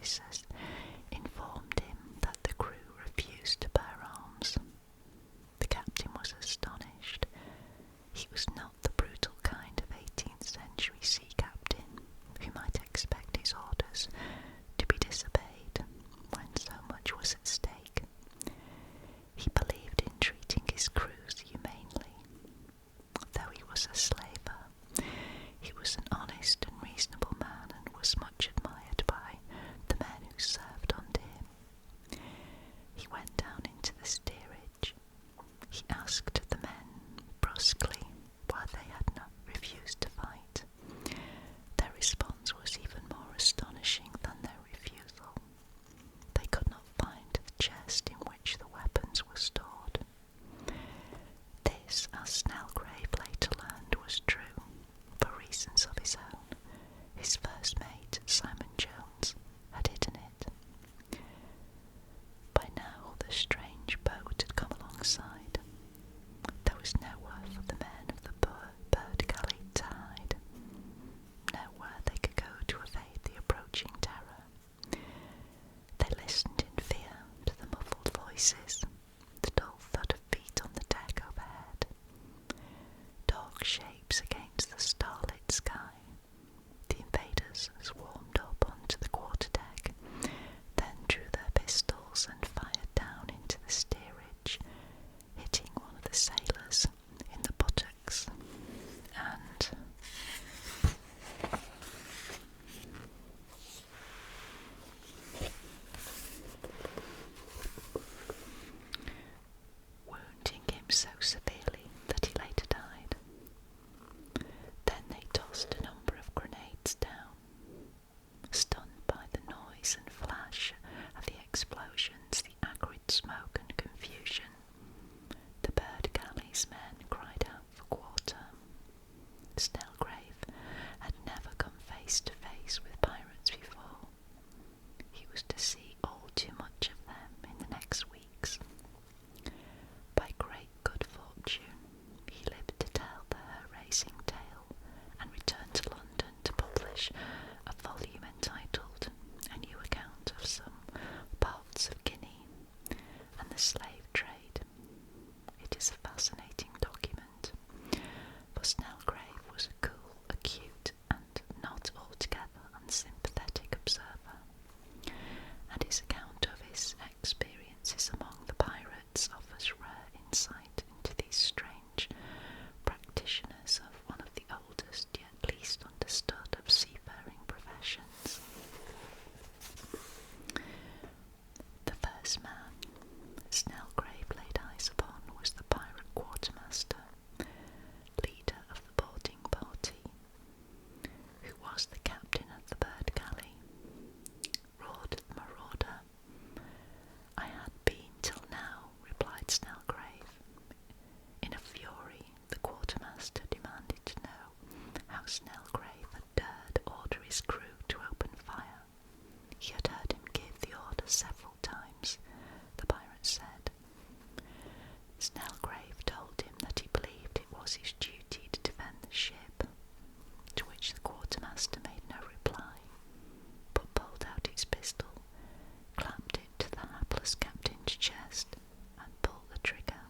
officers informed him that the crew refused to bear arms. The captain was astonished. He was not the brutal kind of 18th century sea captain who might expect his orders to be disobeyed when so much was at stake. He believed in treating his crews humanely. Though he was a slaver, he was an honest and reasonable man and was much admired by the men who served under him. He went down into the steerage. He asked the men brusquely why they had not refused to fight. Their response was even more astonishing than their refusal. They could not find the chest in which the weapons were stored. This, as Snellgrave later learned, was true, for reasons of his own. His first mate, Simon Jones, had hidden it. By now the strange boat had come alongside. There was nowhere for the men of the bird galley to hide, nowhere they could go to evade the approaching terror. They listened in fear to the muffled voices, the dull thud of feet on the deck overhead, dark shapes against the starlit sky. The invaders swarmed up onto the quarterdeck, then drew their pistols and fired down into the steerage, hitting one of the sailors in the buttocks and wounding him so severely that he later died. Then they tossed a number of grenades down. Stunned by the noise and flash of the explosions, the acrid smoke and confusion, the bird galley's men cried out for quarter. Snellgrave had never come face to face with pirates before. He was to see all too much of them in the next weeks. By great good fortune, he lived to tell the hair-raising tale and returned to London to publish a volume entitled A New Account of Some Parts of Guinea and the Slave Trade. It is a fascinating document, for Snellgrave was a cool, acute, and not altogether unsympathetic observer, and his account of his experiences among the pirates offers rare insight into these strange practitioners of one of the oldest yet least understood of seafaring professions. The first man Snellgrave laid eyes upon was the pirate quartermaster, leader of the boarding party, who was the captain of the bird galley. Roared the marauder. "I had been till now," replied Snellgrave. In a fury, the quartermaster demanded to know how Snellgrave had dared order his crew to open fire. He had heard him give the order several times, the pirate said. Snellgrave told him that he believed it was his duty to defend the ship, to which the quartermaster made no reply, but pulled out his pistol, clamped it to the hapless captain's chest, and pulled the trigger.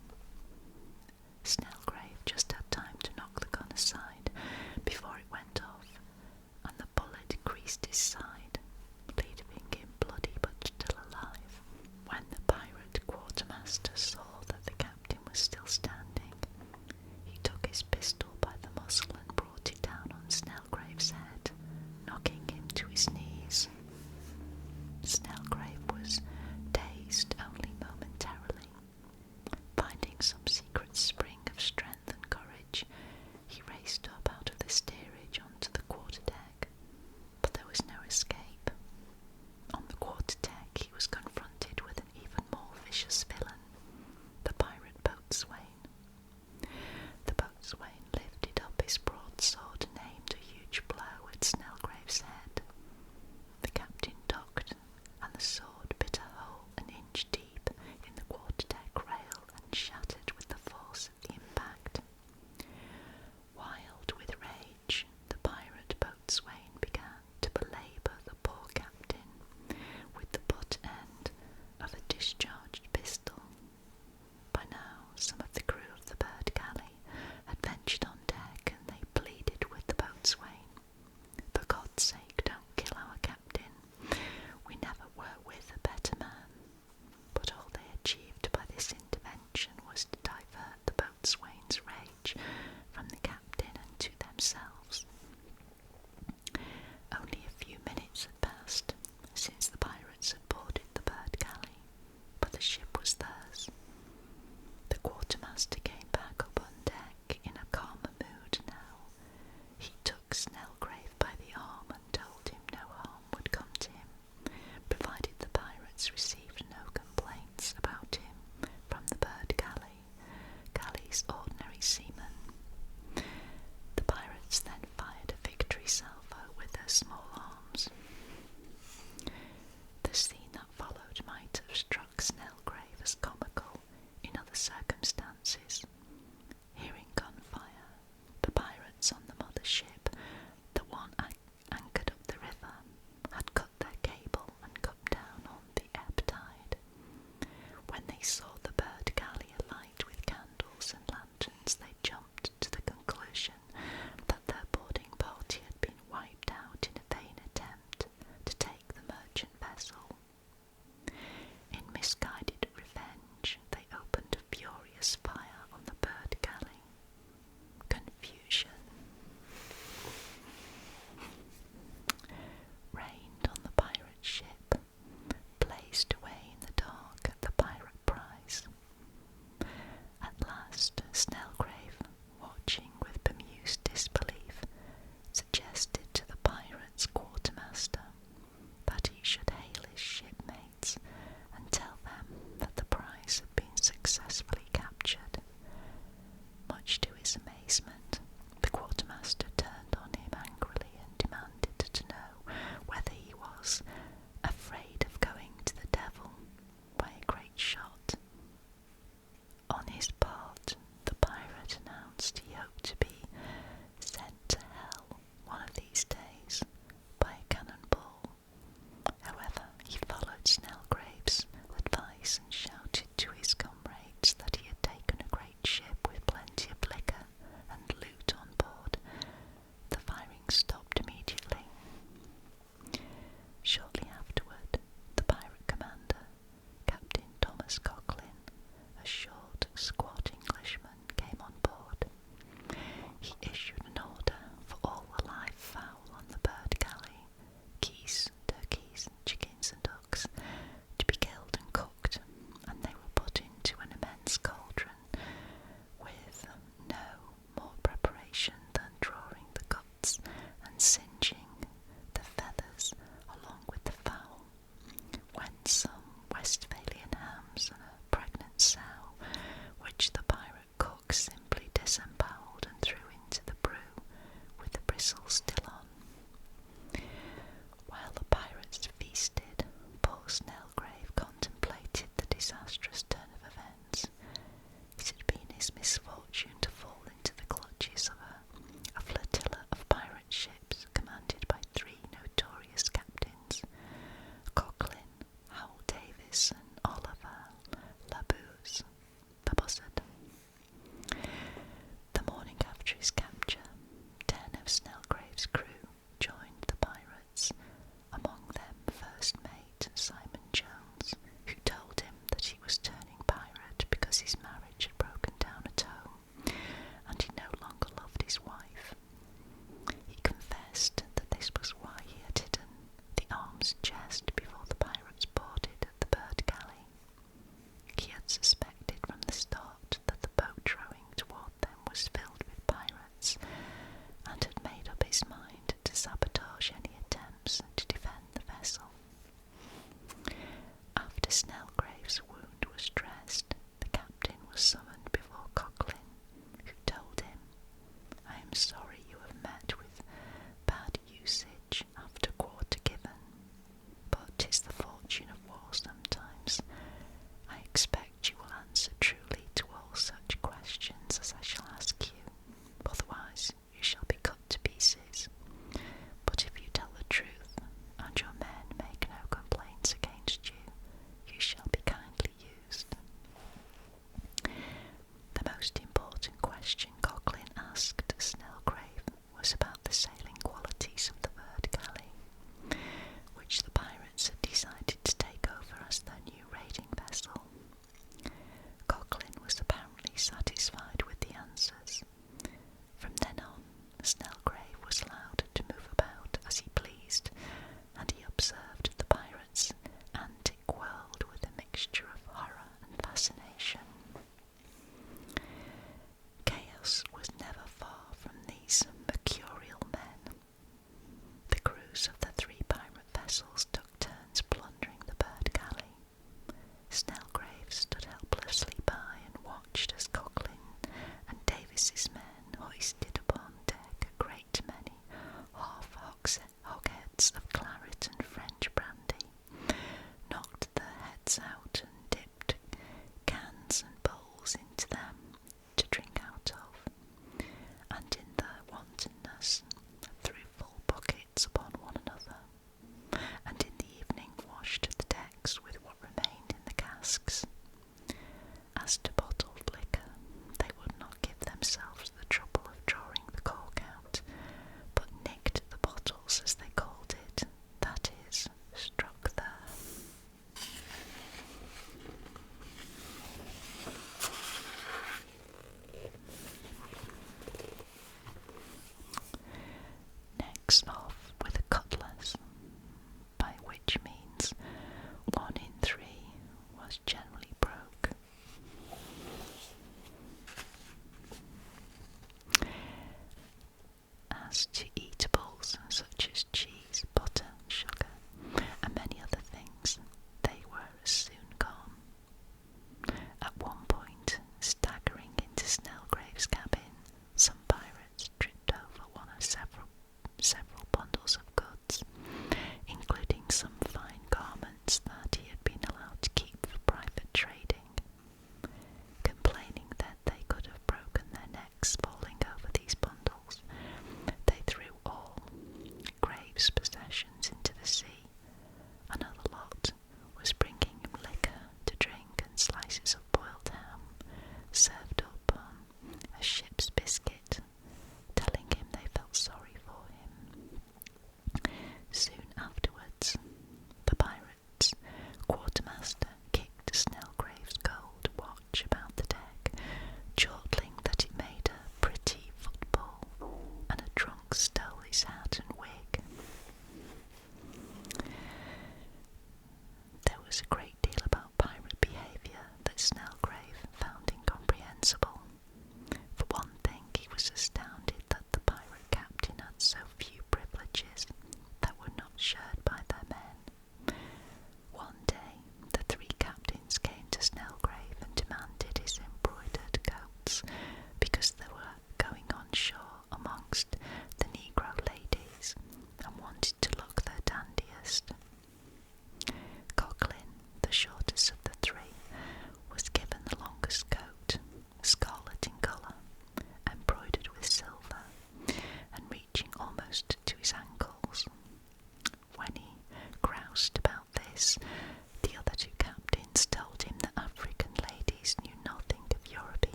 Snellgrave just had time to knock the gun aside before it went off, and the bullet grazed his side, leaving him bloody but still alive. When the pirate quartermaster saw that the captain was still standing, he took his pistol by the muzzle and brought it down on Snellgrave's head, knocking him to his knees. Snellgrave was dazed only momentarily. Finding some secret spring of strength and courage, he raced up out of the steerage onto the quarterdeck, but there was no escape. Thames just before the pirates boarded at the Bird Galley. He had suspected from the start that the boat rowing toward them was filled with pirates, and had made up his mind to sabotage any attempts to defend the vessel. After Snellgrave's wound was dressed, the captain was summoned before Coghlan, who told him, "I am sorry you have met with bad usage after quarter given, but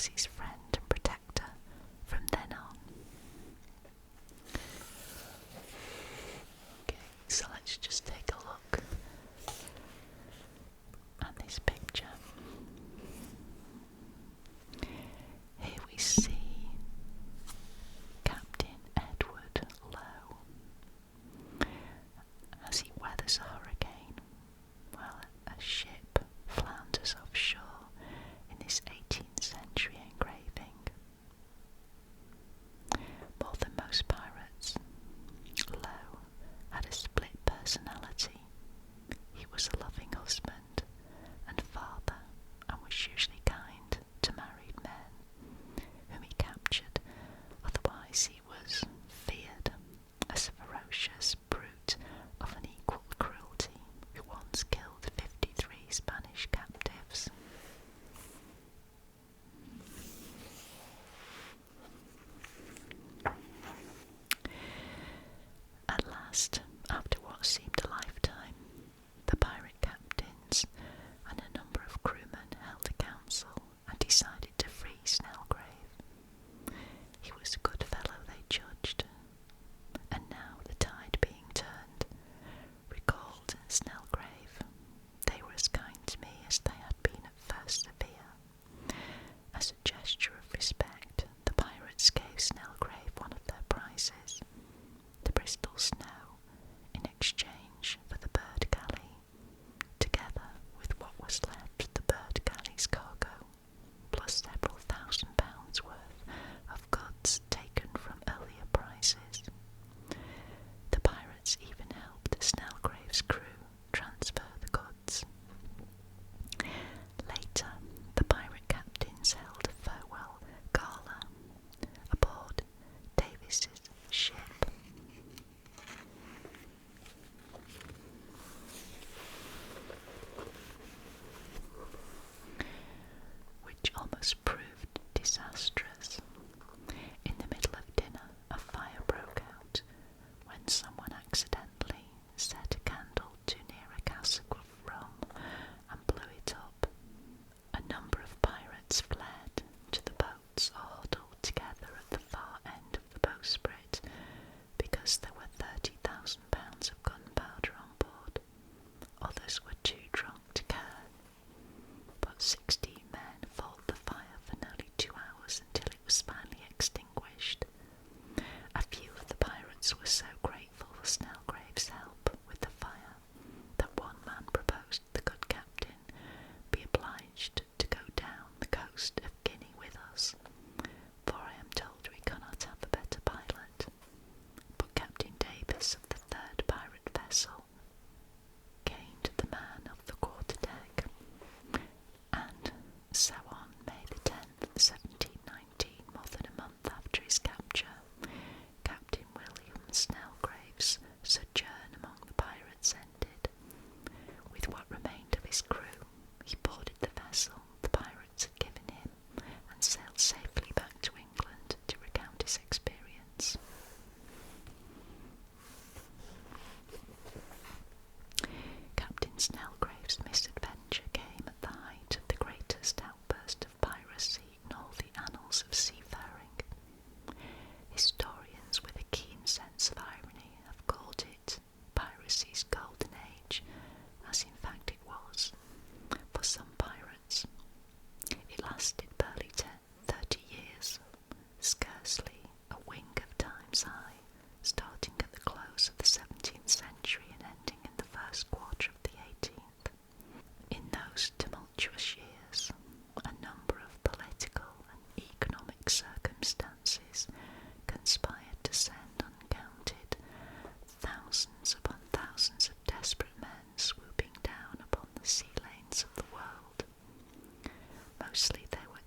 was his friend and protector from then on. Okay, so let's just take a look at this picture. Here we see Captain Edward Lowe as he weathers a hurricane while a ship flounders offshore in this 18th century engraving. More than most pirates, Lowe had a split personality. He was a loving husband and father and was usually kind to married men whom he captured, otherwise he was feared as a ferocious brute of unequalled cruelty who once killed 53 Spanish captives. At last, after what seemed a lifetime, the pirate captains and a number of crewmen held a council and decided to free Snellgrave. He was a good fellow, they judged, and now the tide being turned, recalled Snellgrave. They were as kind to me as they had been at first severe. As a gesture of respect, the pirates gave Snellgrave one of their prizes, the Bristol Snow, in exchange for the bird galley, together with what was left the bird galley's cargo, plus several £1,000s worth of goods taken from earlier prizes. The pirates even helped Snellgrave's crew transfer the goods. Later, the pirate captains held a farewell gala aboard Davis's ship. Which almost proved disastrous. In the middle of dinner, a fire broke out when someone accidentally set a candle too near a cask of rum and blew it up. A number of pirates fled to the boats or huddled together at the far end of the bowsprit because there were £30,000 of gunpowder on board. Others were too drunk to care, but 16 men fought the fire for nearly 2 hours until it was finally extinguished. A few of the pirates were so grateful for Snellgrave's help with the fire that one man proposed the good captain be obliged to go down the coast of Guinea with us, for I am told we cannot have a better pilot. But Captain Davis of the third pirate vessel gained the man of the quarter-deck, and so on May the 10th, 1719, more than a month after his capture, Captain William Snellgrave's sojourn among the pirates ended. With what remained of his crew, he boarded the vessel the pirates had given him and sailed safely back to England to recount his experience. Captain Snellgrave's misadventure came at the height of the greatest outburst of piracy in all the annals of seafaring. Historians with a keen sense of irony have called it piracy's golden age, as in fact it was. For some pirates, it lasted barely 30 years, scarcely a wink of time's eye, starting at the close of the 17th century and ending in the first quarter of the 18th. In those tumultuous years, a number of political and economic circumstances conspired to send uncounted thousands upon thousands of desperate men swooping down upon the sea lanes of the world. Mostly they were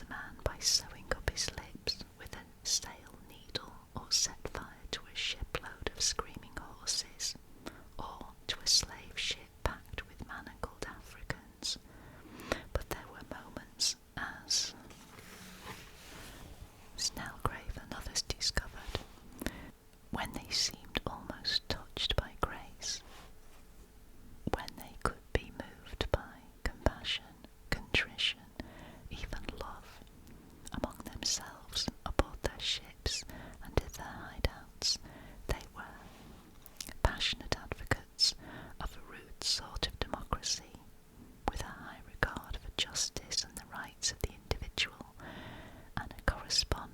a man by sewing up his lips with a sail needle, or set fire to a shipload of screaming horses, or to a slave ship packed with manacled Africans. But there were moments, as Snellgrave and others discovered, when they seemed almost touched by grace, when they could be moved by compassion, contrition, even love, among themselves, aboard their ships and in their hideouts. They were passionate advocates of a rude sort of democracy, with a high regard for justice and the rights of the individual, and a corresponding